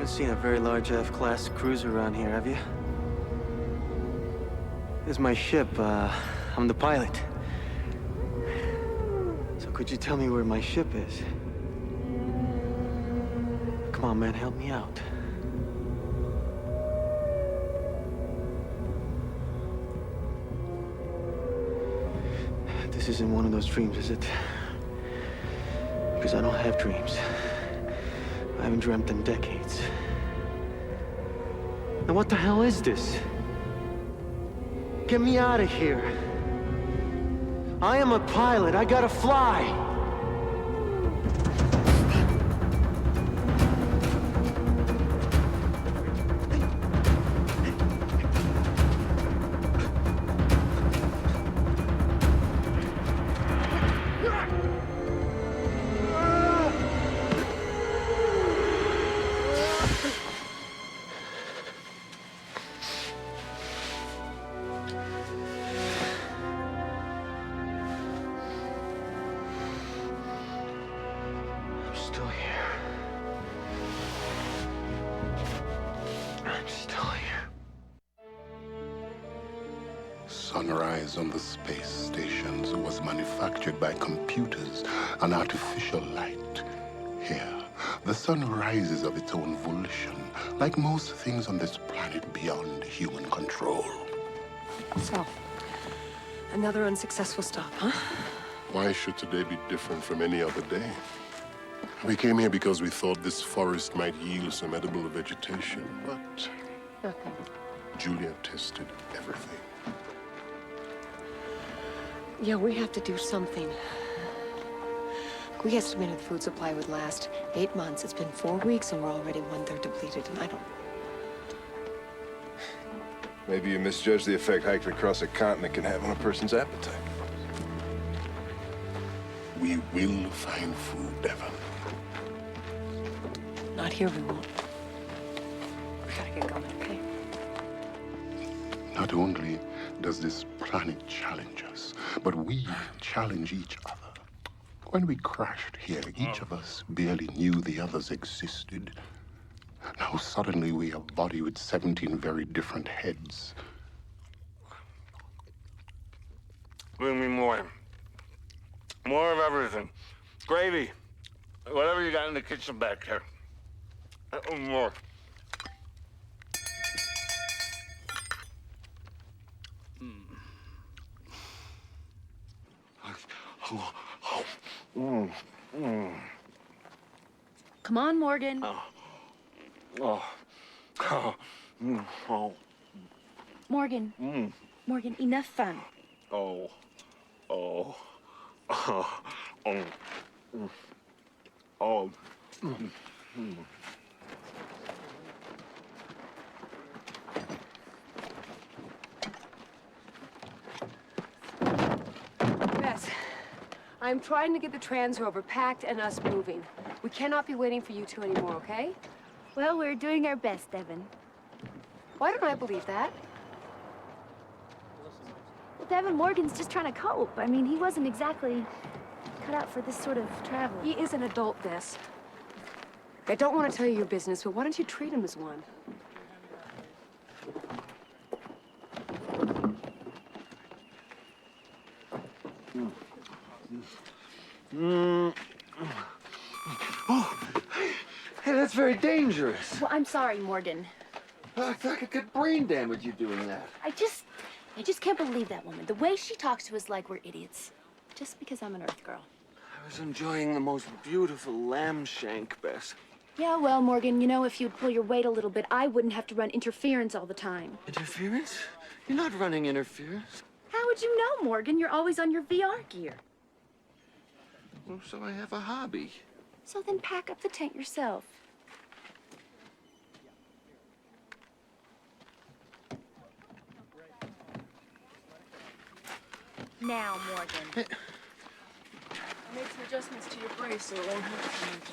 seen a very large F-class cruiser around here, have you? This is my ship. I'm the pilot. So could you tell me where my ship is? Come on, man, help me out. This isn't one of those dreams, is it? Because I don't have dreams. I haven't dreamt in decades. Now what the hell is this? Get me out of here. I am a pilot. I gotta fly. Still here. I'm still here. Sunrise on the space stations was manufactured by computers and artificial light. Here, the sun rises of its own volition, like most things on this planet beyond human control. So, another unsuccessful stop, huh? Why should today be different from any other day? We came here because we thought this forest might yield some edible vegetation, but Nothing. Julia tested everything. Yeah, we have to do something. We estimated the food supply would last 8 months. It's been 4 weeks and we're already 1/3 depleted, and I don't... Maybe you misjudged the effect hiking across a continent can have on a person's appetite. We will find food, Devon. Not here, we won't. We gotta get going, okay? Not only does this planet challenge us, but we challenge each other. When we crashed here, each of us barely knew the others existed. Now suddenly we are a body with 17 very different heads. Bring me more. More of everything. Gravy. Whatever you got in the kitchen back there. More. Come on, Morgan. Oh. Morgan. Morgan, enough fun. Oh. Oh. Oh. Oh. Oh. Bess, I'm trying to get the trans rover packed and us moving. We cannot be waiting for you two anymore, okay? Well, we're doing our best, Devin. Why don't I believe that? Well, Devin, Morgan's just trying to cope. I mean, he wasn't exactly cut out for this sort of travel. He is an adult, Bess. I don't want to tell you your business, but why don't you treat him as one? Oh. Hey, that's very dangerous. Well, I'm sorry, Morgan. I could get brain damage you doing that. I just can't believe that woman. The way she talks to us like we're idiots. Just because I'm an Earth girl. I was enjoying the most beautiful lamb shank, Bess. Yeah, well, Morgan, you know, if you'd pull your weight a little bit, I wouldn't have to run interference all the time. Interference? You're not running interference. How would you know, Morgan? You're always on your VR gear. Well, so I have a hobby. So then pack up the tent yourself. Now, Morgan. I made some adjustments to your brace so it won't hurt so much.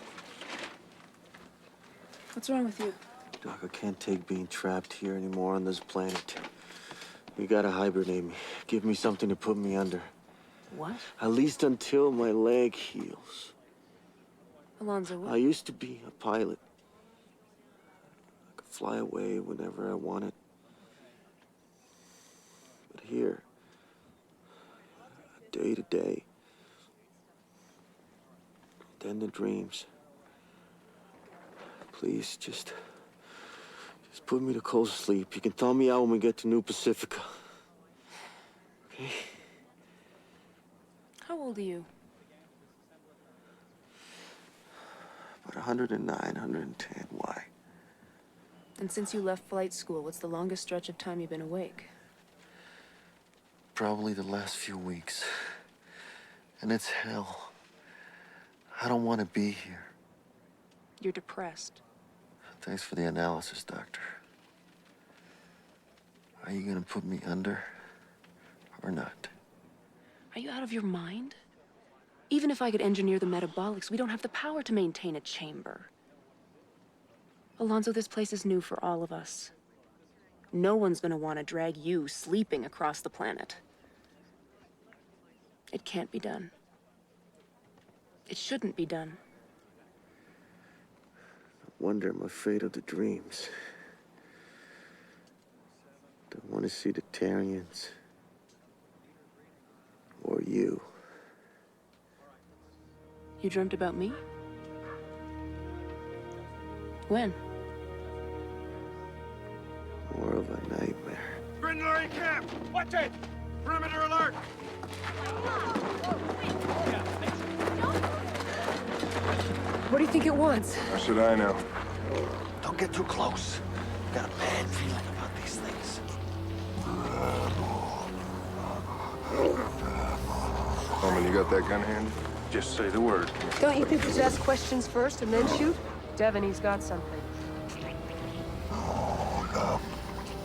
What's wrong with you? Doc, I can't take being trapped here anymore on this planet. You gotta hibernate me. Give me something to put me under. What? At least until my leg heals. Alonzo, what? I used to be a pilot. fly away whenever I wanted. But here, day to day, then the dreams. Please, just put me to cold sleep. You can thaw me out when we get to New Pacifica. Okay? How old are you? About 109, 110. Why? And since you left flight school, what's the longest stretch of time you've been awake? Probably the last few weeks. And it's hell. I don't want to be here. You're depressed. Thanks for the analysis, Doctor. Are you gonna put me under or not? Are you out of your mind? Even if I could engineer the metabolics, we don't have the power to maintain a chamber. Alonzo, this place is new for all of us. No one's gonna want to drag you sleeping across the planet. It can't be done. It shouldn't be done. No wonder I'm afraid of the dreams. Don't want to see the Terrians. Or you. You dreamt about me? When? More of a nightmare. Brindlery camp! Watch it! Perimeter alert! What do you think it wants? How should I know? Don't get too close. Got a bad feeling about these things. Holman, you got that gun handy? Just say the word. Don't you think we should ask questions first and then shoot? Devin, he's got something.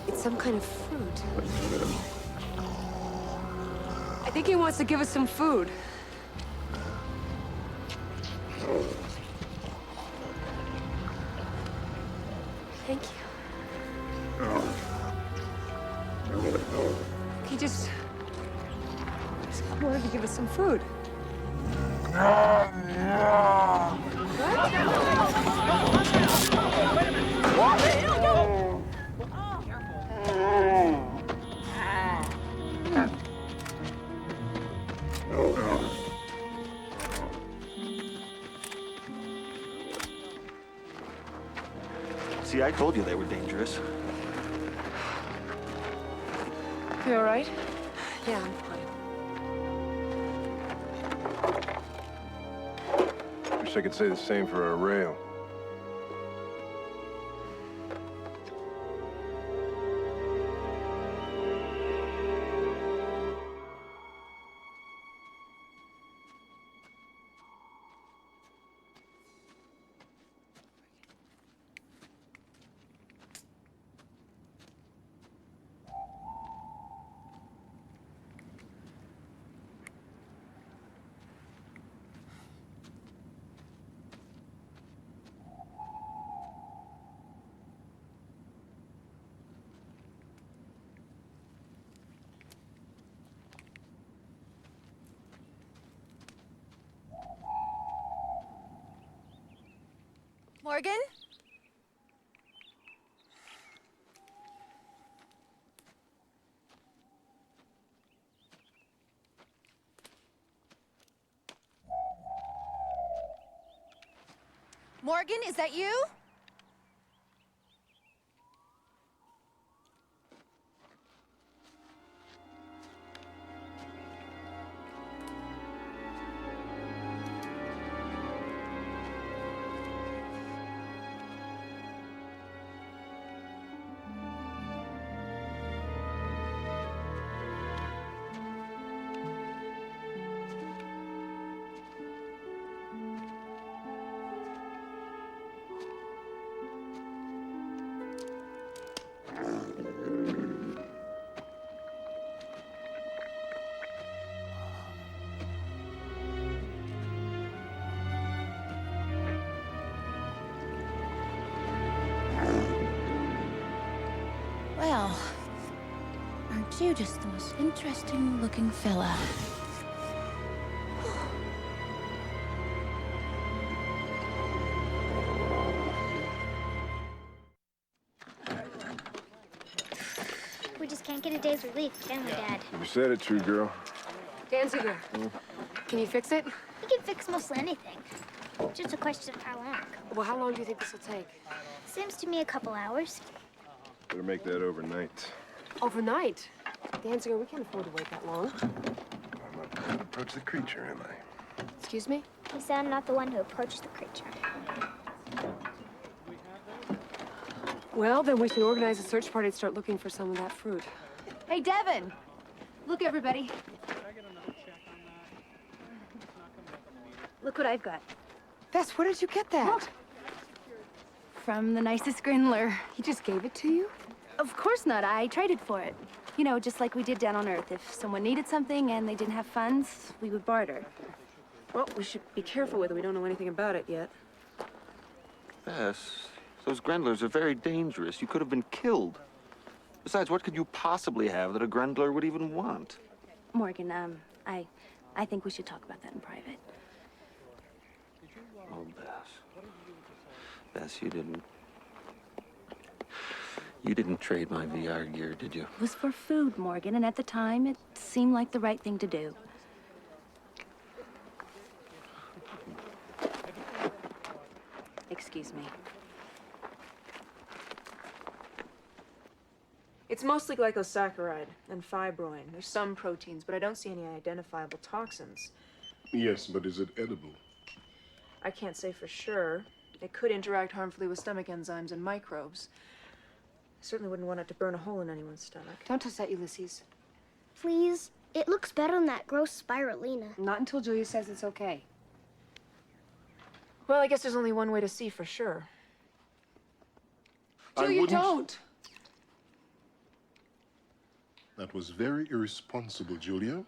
It's some kind of fruit. I think he wants to give us some food. Thank you. He just wanted to give us some food. See, I told you they were dangerous. You all right? Yeah, I'm fine. Wish I could say the same for our rail. Morgan? Morgan, is that you? Well, aren't you just the most interesting looking fella? can't get a day's relief, can we, Dad? You said it, true girl. Danziger, can you fix it? He can fix mostly anything. Just a question of how long. Well, how long do you think this will take? Seems to me a couple hours. Better make that overnight. Overnight? Danziger, we can't afford to wait that long. I'm not the one who approached the creature, am I? Excuse me? He said I'm not the one who approached the creature. Well, then we should organize a search party and start looking for some of that fruit. Hey, Devin! Look, everybody. Look what I've got. Bess, where did you get that? From the nicest Grindler. He just gave it to you? Of course not. I traded for it. You know, just like we did down on Earth. If someone needed something and they didn't have funds, we would barter. Well, we should be careful with it. We don't know anything about it yet. Bess, those Grendlers are very dangerous. You could have been killed. Besides, what could you possibly have that a Grendler would even want? Morgan, I think we should talk about that in private. Oh, Bess. Bess, you didn't trade my VR gear, did you? It was for food, Morgan, and at the time, it seemed like the right thing to do. Excuse me. It's mostly glycosaccharide and fibroin. There's some proteins, but I don't see any identifiable toxins. Yes, but is it edible? I can't say for sure. It could interact harmfully with stomach enzymes and microbes. I certainly wouldn't want it to burn a hole in anyone's stomach. Don't touch that, Ulysses. Please. It looks better than that gross spirulina. Not until Julia says it's okay. Well, I guess there's only one way to see for sure. Julia, don't! That was very irresponsible, Julia.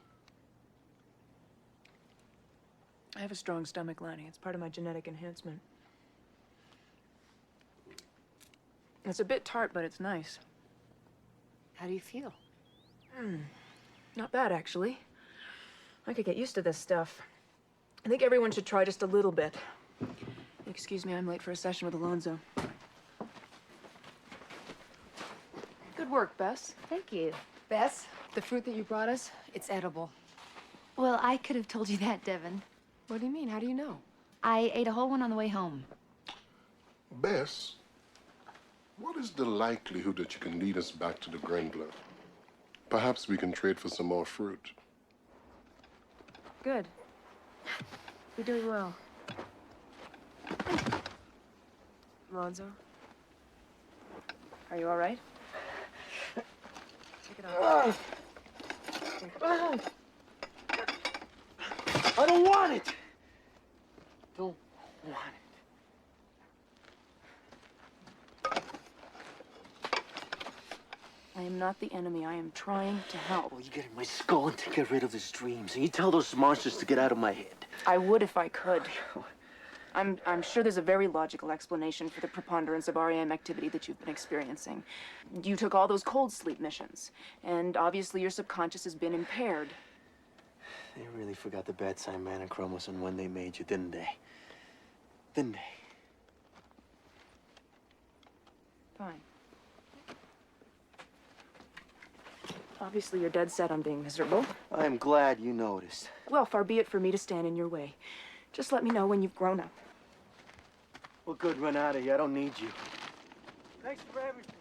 I have a strong stomach lining. It's part of my genetic enhancement. It's a bit tart, but it's nice. How do you feel? Not bad, actually. I could get used to this stuff. I think everyone should try just a little bit. Excuse me, I'm late for a session with Alonzo. Good work, Bess. Thank you. Bess, the fruit that you brought us, it's edible. Well, I could have told you that, Devin. What do you mean? How do you know? I ate a whole one on the way home. Bess, what is the likelihood that you can lead us back to the Grendler? Perhaps we can trade for some more fruit. Good. You're doing well. Alonzo? Are you all right? Take it off. I don't want it! Don't want it. I am not the enemy. I am trying to help. Well, you get in my skull and to get rid of his dreams, and you tell those monsters to get out of my head. I would if I could. I'm sure there's a very logical explanation for the preponderance of REM activity that you've been experiencing. You took all those cold sleep missions, and obviously your subconscious has been impaired. They really forgot the bad sign man and chromosome when they made you, didn't they? Didn't they? Fine. Obviously you're dead set on being miserable. I'm glad you noticed. Well, far be it for me to stand in your way. Just let me know when you've grown up. Well, good, run out of here. I don't need you. Thanks for everything.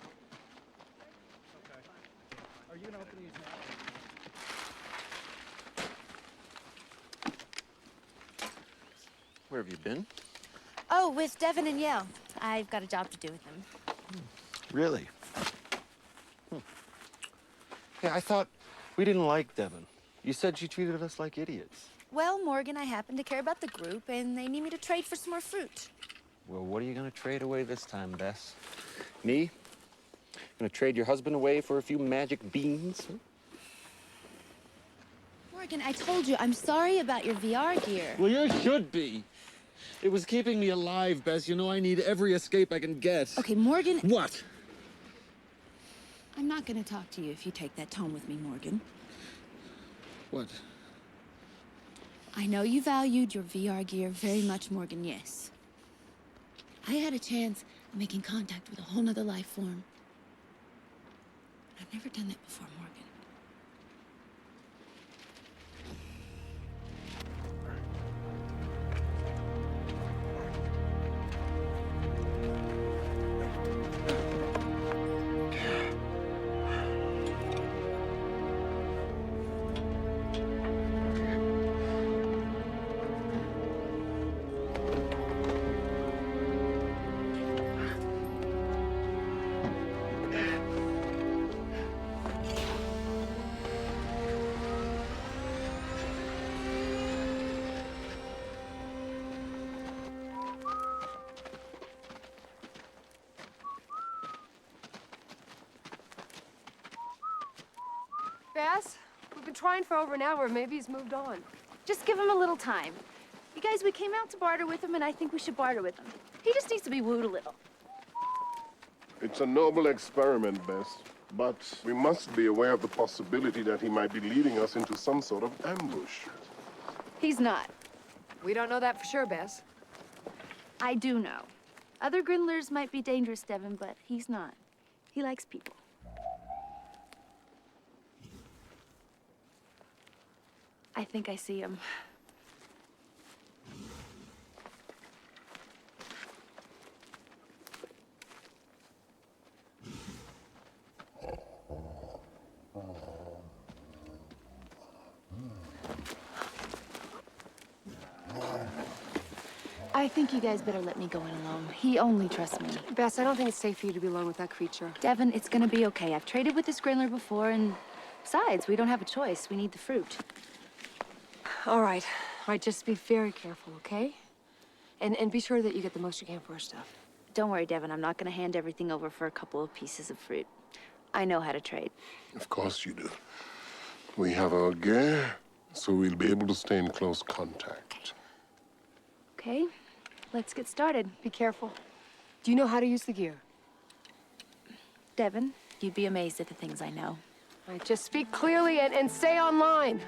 Okay. Are you gonna open these now? Where have you been? Oh, with Devin and Yale. I've got a job to do with them. Really? Yeah, I thought we didn't like Devin. You said she treated us like idiots. Well, Morgan, I happen to care about the group, and they need me to trade for some more fruit. Well, what are you gonna trade away this time, Bess? Me? Gonna trade your husband away for a few magic beans? Morgan, I told you, I'm sorry about your VR gear. Well, you should be. It was keeping me alive, Bess. You know I need every escape I can get. Okay, Morgan... What? I'm not gonna talk to you if you take that tone with me, Morgan. What? I know you valued your VR gear very much, Morgan, yes. I had a chance of making contact with a whole nother life form. I've never done that before, Morgan. Bass, we've been trying for over an hour. Maybe he's moved on. Just give him a little time. You guys, we came out to barter with him, and I think we should barter with him. He just needs to be wooed a little. It's a noble experiment, Bess, but we must be aware of the possibility that he might be leading us into some sort of ambush. He's not. We don't know that for sure, Bass. I do know. Other Grindlers might be dangerous, Devin, but he's not. He likes people. I think I see him. I think you guys better let me go in alone. He only trusts me. Bass, I don't think it's safe for you to be alone with that creature. Devin, it's gonna be okay. I've traded with this Grindler before, and besides, we don't have a choice. We need the fruit. All right, just be very careful, okay? And be sure that you get the most you can for our stuff. Don't worry, Devin. I'm not gonna hand everything over for a couple of pieces of fruit. I know how to trade. Of course you do. We have our gear, so we'll be able to stay in close contact. Okay, let's get started. Be careful. Do you know how to use the gear? Devin, you'd be amazed at the things I know. All right, just speak clearly and stay online.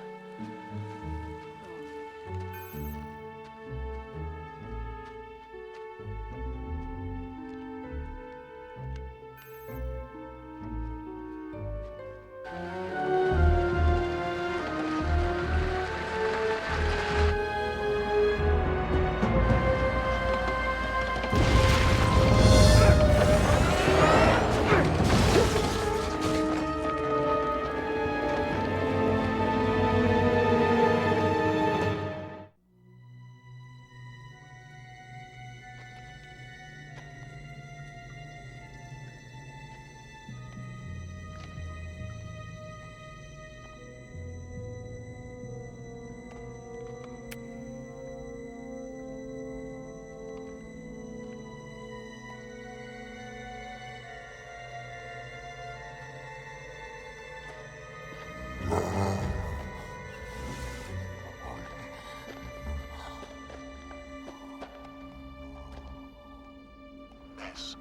Bess,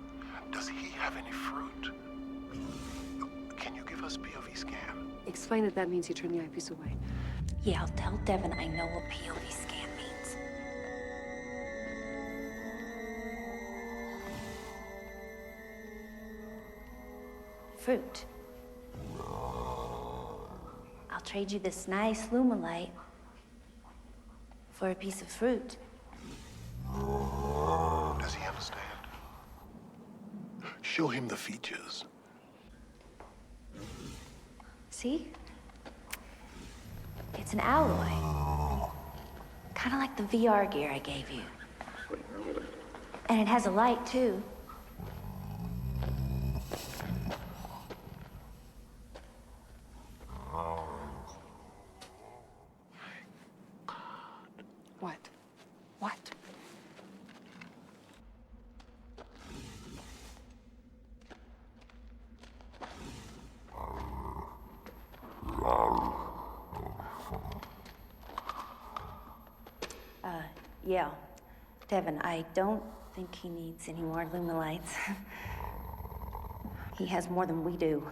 does he have any fruit? Can you give us POV scan? Explain that means you turn the eyepiece away. Yeah, I'll tell Devin I know what POV scan means. Fruit. I'll trade you this nice Lumalite for a piece of fruit. Does he understand? Show him the features. See? It's an alloy. Kind of like the VR gear I gave you. And it has a light, too. What? What? Yeah. Devin, I don't think he needs any more Lumalites. He has more than we do.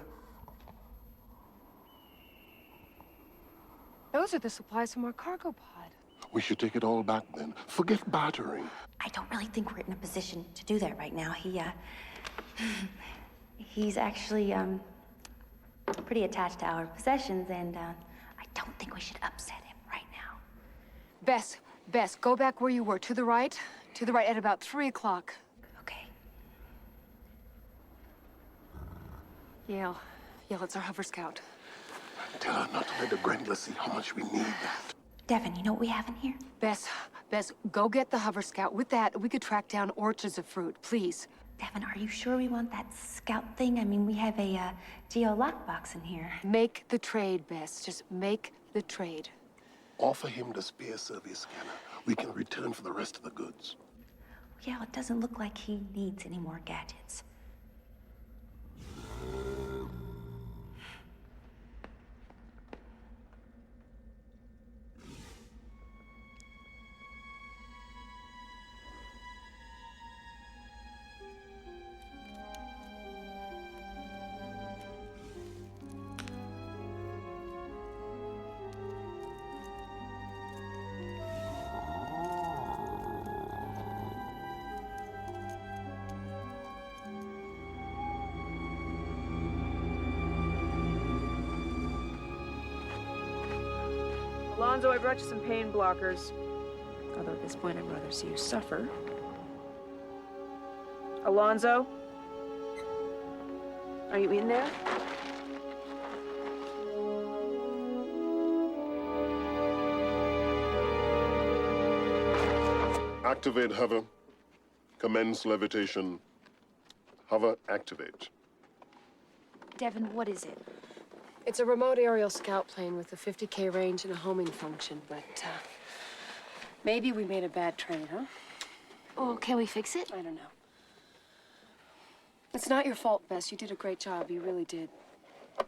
Those are the supplies from our cargo pod. We should take it all back then. Forget bartering. I don't really think we're in a position to do that right now. He's actually, pretty attached to our possessions, and I don't think we should upset him right now. Bess, go back where you were, to the right at about 3 o'clock. Okay. Yale, it's our hover scout. Tell her not to let the Grendler see how much we need that. Devin, you know what we have in here? Bess, go get the hover scout. With that, we could track down orchards of fruit, please. Devin, are you sure we want that scout thing? I mean, we have a geo lockbox in here. Make the trade, Bess. Just make the trade. Offer him the spare survey scanner. We can return for the rest of the goods. Yeah, well, it doesn't look like he needs any more gadgets. Alonzo, I brought you some pain blockers. Although at this point, I'd rather see you suffer. Alonzo? Are you in there? Activate hover. Commence levitation. Hover activate. Devin, what is it? It's a remote aerial scout plane with a 50K range and a homing function, but maybe we made a bad trade, huh? Oh, can we fix it? I don't know. It's not your fault, Bess. You did a great job. You really did.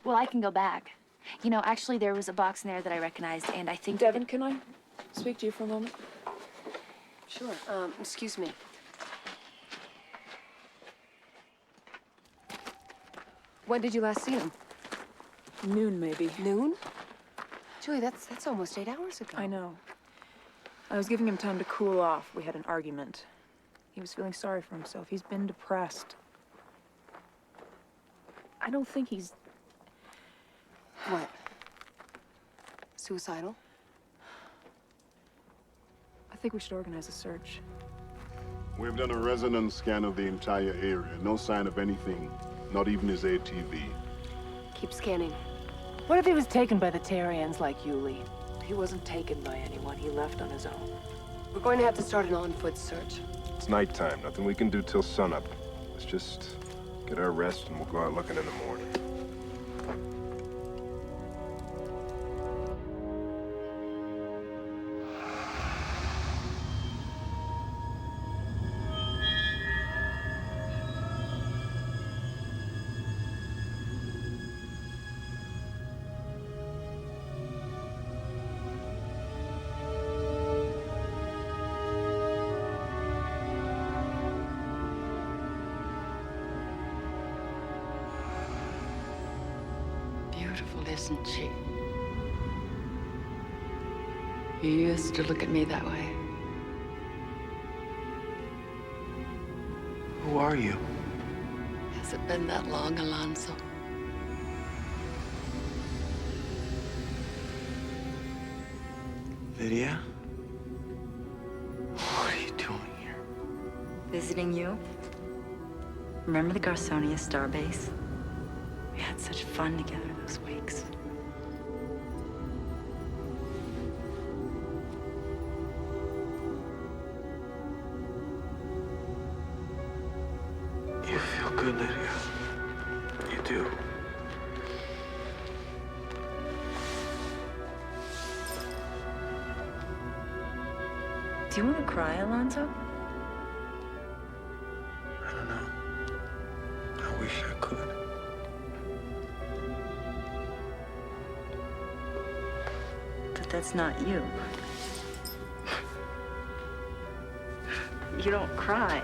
Well, I can go back. You know, actually, there was a box in there that I recognized, and I think... Devin, can I speak to you for a moment? Sure. Excuse me. When did you last see him? Noon, maybe. Noon? Julie, that's almost 8 hours ago. I know. I was giving him time to cool off. We had an argument. He was feeling sorry for himself. He's been depressed. I don't think he's... What? Suicidal? I think we should organize a search. We've done a resonance scan of the entire area. No sign of anything, not even his ATV. Keep scanning. What if he was taken by the Terrians like Yuli? He wasn't taken by anyone. He left on his own. We're going to have to start an on-foot search. It's nighttime. Nothing we can do till sunup. Let's just get our rest and we'll go out looking in the morning. Beautiful, isn't she? You used to look at me that way. Who are you? Has it been that long, Alonzo? Lydia? What are you doing here? Visiting you. Remember the Garsonia starbase? We had such fun together those weeks. You feel good, Lydia. You do. Do you want to cry, Alonzo? I don't know. I wish I could. But that's not you. You don't cry.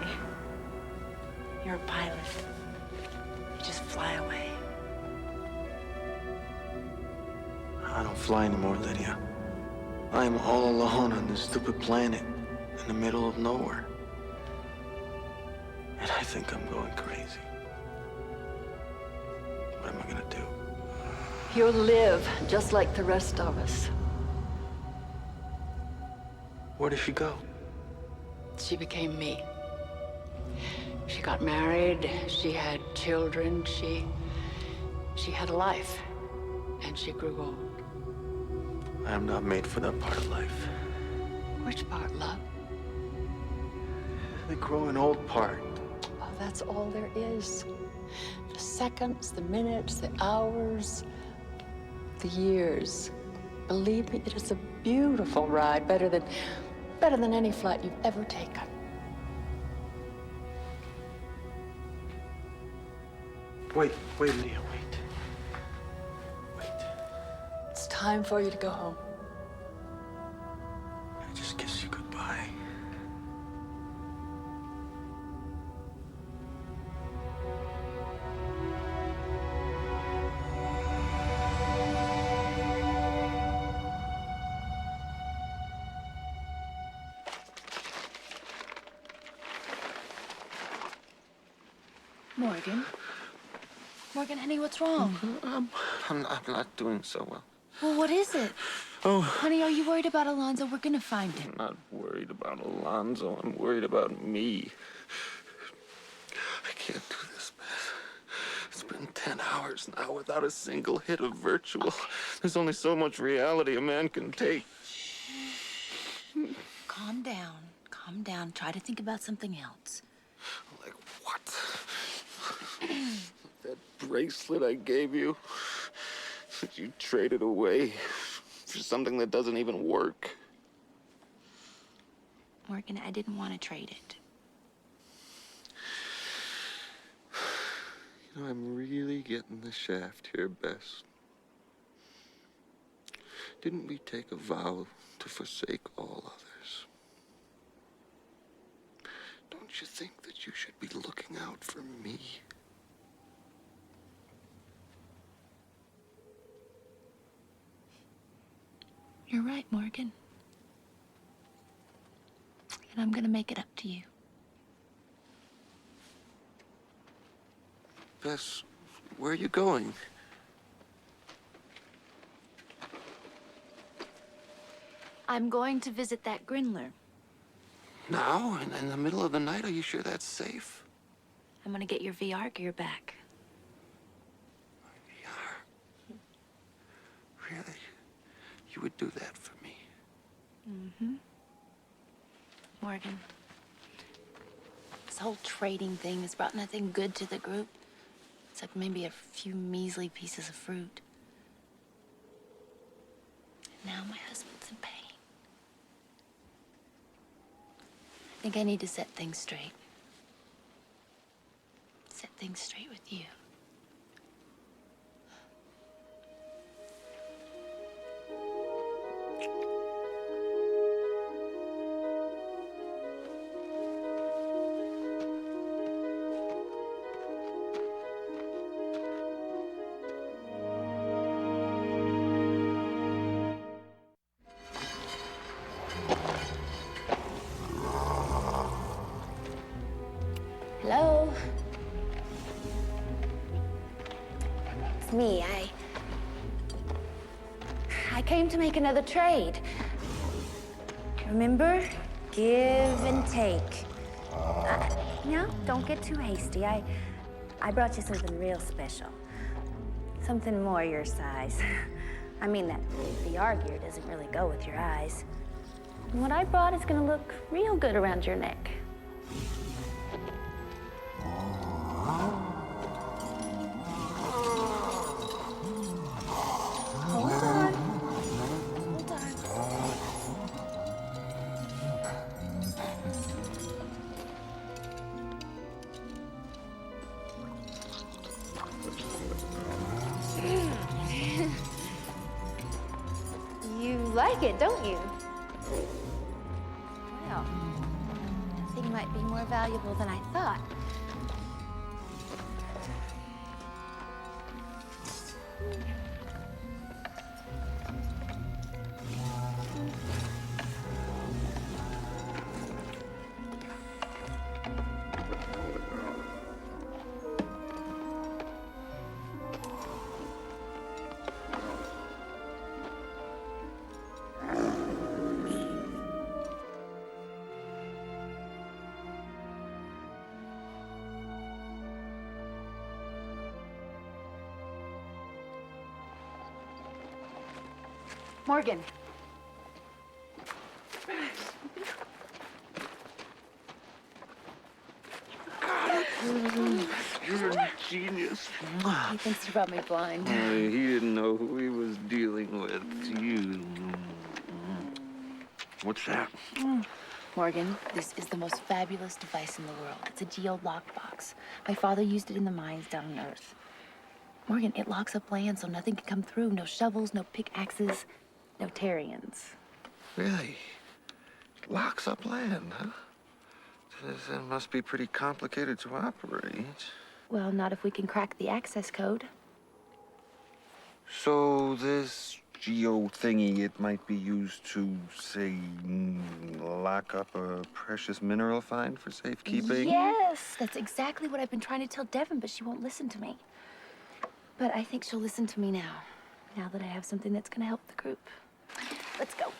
You're a pilot. You just fly away. I don't fly anymore, Lydia. I am all alone on this stupid planet in the middle of nowhere. And I think I'm going crazy. What am I gonna do? You'll live just like the rest of us. Where does she go? She became me. She got married, she had children, she had a life, and she grew old. I am not made for that part of life. Which part, love? The growing old part. Oh, that's all there is. The seconds, the minutes, the hours, the years. Believe me, it is a beautiful ride, better than any flight you've ever taken. Wait, Leah, wait. It's time for you to go home. I just kiss you goodbye. Morgan? Morgan, honey, what's wrong? I'm not doing so well. Well, what is it? Oh. Honey, are you worried about Alonzo? We're gonna find him. I'm not worried about Alonzo. I'm worried about me. I can't do this, Beth. It's been 10 hours now without a single hit of virtual. There's only so much reality a man can take. Calm down. Calm down. Try to think about something else. Like what? That bracelet I gave you, that you traded away for something that doesn't even work. Morgan, I didn't want to trade it. You know, I'm really getting the shaft here, Bess. Didn't we take a vow to forsake all others? Don't you think that you should be looking out for me? You're right, Morgan. And I'm gonna make it up to you. Bess, where are you going? I'm going to visit that Grindler. Now? In the middle of the night? Are you sure that's safe? I'm gonna get your VR gear back. Really? You would do that for me? Mm-hmm. Morgan, this whole trading thing has brought nothing good to the group. Except maybe a few measly pieces of fruit. And now my husband's in pain. I think I need to set things straight. Set things straight with you. Hello? It's me. I came to make another trade. Remember? Give and take. No, don't get too hasty. I brought you something real special. Something more your size. I mean, that VR gear doesn't really go with your eyes. And what I brought is gonna look real good around your neck. Hold on. Hold on. You like it, don't you? Well, that thing might be more valuable than I thought. Morgan. You're a genius. He thinks you brought me blind. He didn't know who he was dealing with. You. What's that? Morgan, this is the most fabulous device in the world. It's a geo-lockbox. My father used it in the mines down on Earth. Morgan, it locks up land so nothing can come through. No shovels, no pickaxes, no Terrians. Really? Locks up land, huh? That must be pretty complicated to operate. Well, not if we can crack the access code. So this geo thingy, it might be used to, say, lock up a precious mineral find for safekeeping? Yes, that's exactly what I've been trying to tell Devin, but she won't listen to me. But I think she'll listen to me now that I have something that's gonna help the group. Let's go.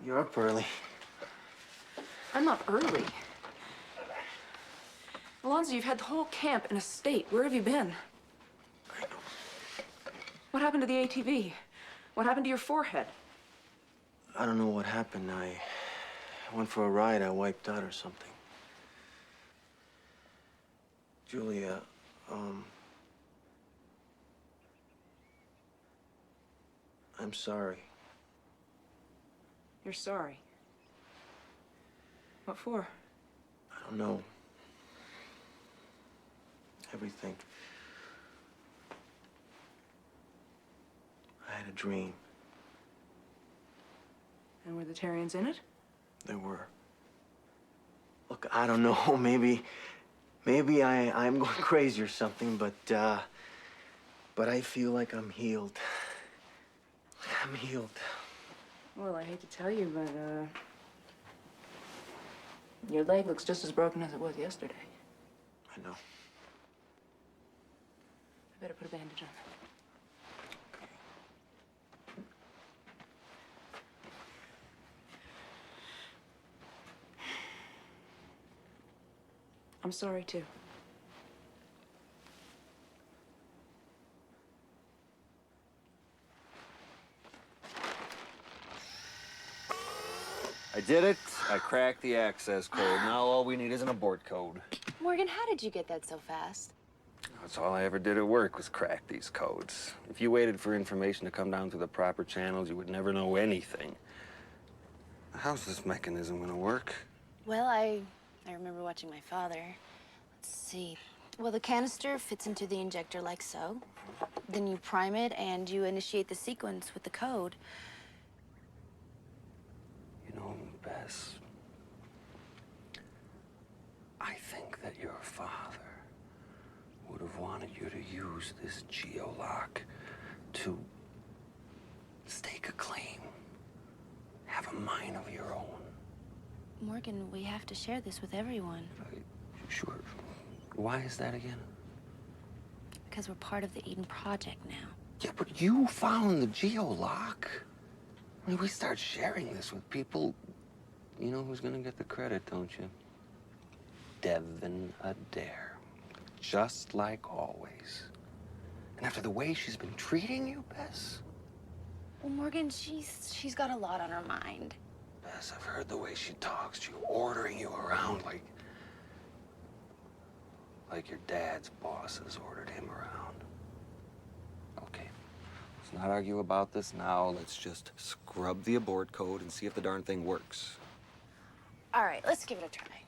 You're up early. I'm not early. Alonzo, you've had the whole camp in a state. Where have you been? What happened to the ATV? What happened to your forehead? I don't know what happened. I went for a ride. I wiped out or something. Julia, I'm sorry. You're sorry. What for? I don't know. Everything. I had a dream. And were the Terrians in it? There were. Look, I don't know. Maybe I'm going crazy or something, but I feel like I'm healed. I'm healed. Well, I hate to tell you, but, your leg looks just as broken as it was yesterday. I know. I better put a bandage on. I'm sorry, too. I did it. I cracked the access code. Now all we need is an abort code. Morgan, how did you get that so fast? That's all I ever did at work was crack these codes. If you waited for information to come down through the proper channels, you would never know anything. How's this mechanism gonna work? Well, I remember watching my father. Let's see. Well, the canister fits into the injector like so. Then you prime it and you initiate the sequence with the code. You know, Bess, I think that your father would have wanted you to use this geolock to stake a claim, have a mine of your own. Morgan, we have to share this with everyone. Sure. Why is that again? Because we're part of the Eden Project now. Yeah, but you found the geolock. I mean, we start sharing this with people. You know who's gonna get the credit, don't you? Devin Adair. Just like always. And after the way she's been treating you, Bess. Well, Morgan, she's got a lot on her mind. Bess, I've heard the way she talks. She's ordering you around like your dad's bosses ordered him around. Okay. Let's not argue about this now. Let's just scrub the abort code and see if the darn thing works. All right, let's give it a try.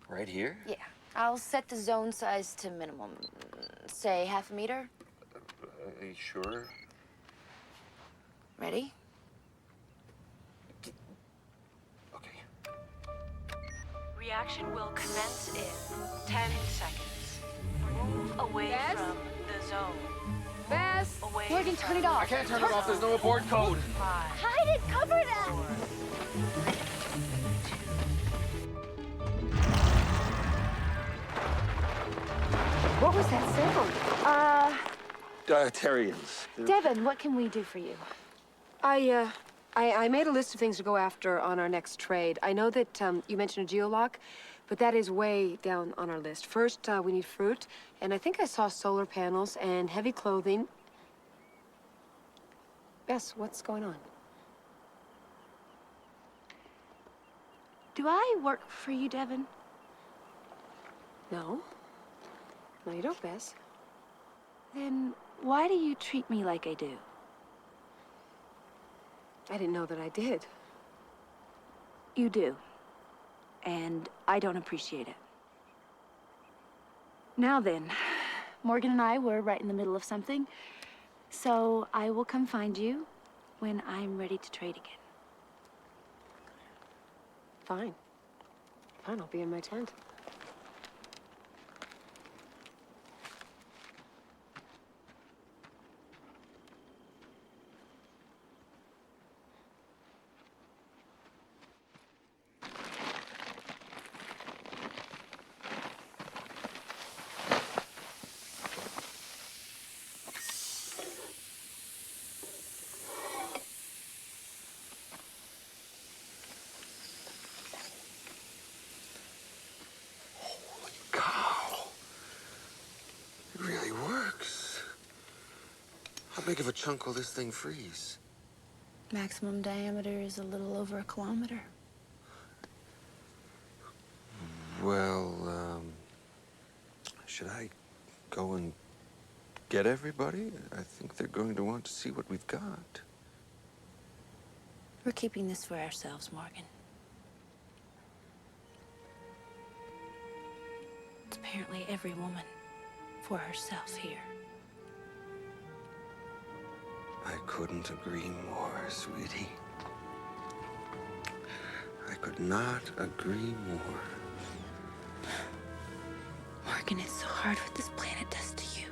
Right here? Yeah, I'll set the zone size to minimum. Say 1/2 meter. Are you sure? Ready? Okay. Reaction will commence in 10 seconds. Move away Bess? from the zone. Bess! Away Morgan, from turn it off. I can't turn it off. There's no abort code. 5. Hide it! Cover that! What was that sound? Dietarians. Devin, what can we do for you? I made a list of things to go after on our next trade. I know that you mentioned a geolock, but that is way down on our list. First, we need fruit, and I think I saw solar panels and heavy clothing. Bess, what's going on? Do I work for you, Devin? No. No, you don't, Bess. Then why do you treat me like I do? I didn't know that I did. You do. And I don't appreciate it. Now then, Morgan and I were right in the middle of something, so I will come find you when I'm ready to trade again. Fine. Fine, I'll be in my tent. It really works. How big of a chunk will this thing freeze? Maximum diameter is a little over 1 kilometer. Well, should I go and get everybody? I think they're going to want to see what we've got. We're keeping this for ourselves, Morgan. It's apparently every woman for herself here. I couldn't agree more, sweetie. I could not agree more. Morgan, it's so hard what this planet does to you.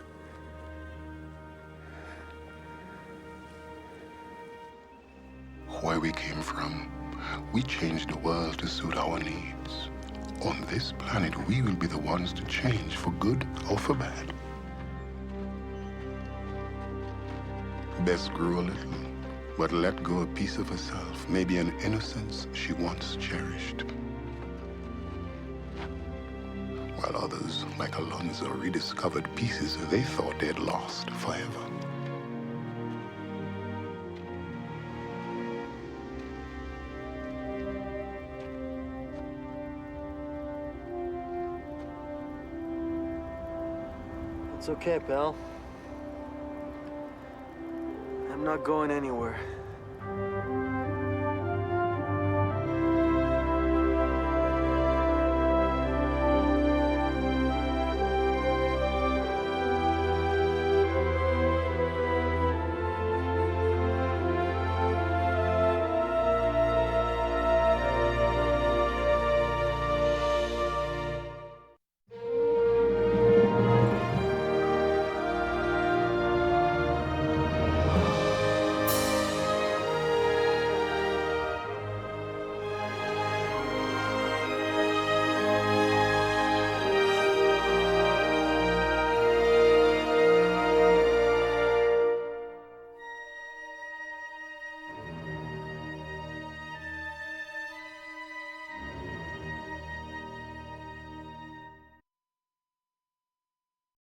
Where we came from, we changed the world to suit our needs. On this planet, we will be the ones to change for good or for bad. Bess grew a little, but let go a piece of herself, maybe an innocence she once cherished. While others, like Alonzo, rediscovered pieces they thought they'd lost forever. It's okay, pal. I'm not going anywhere.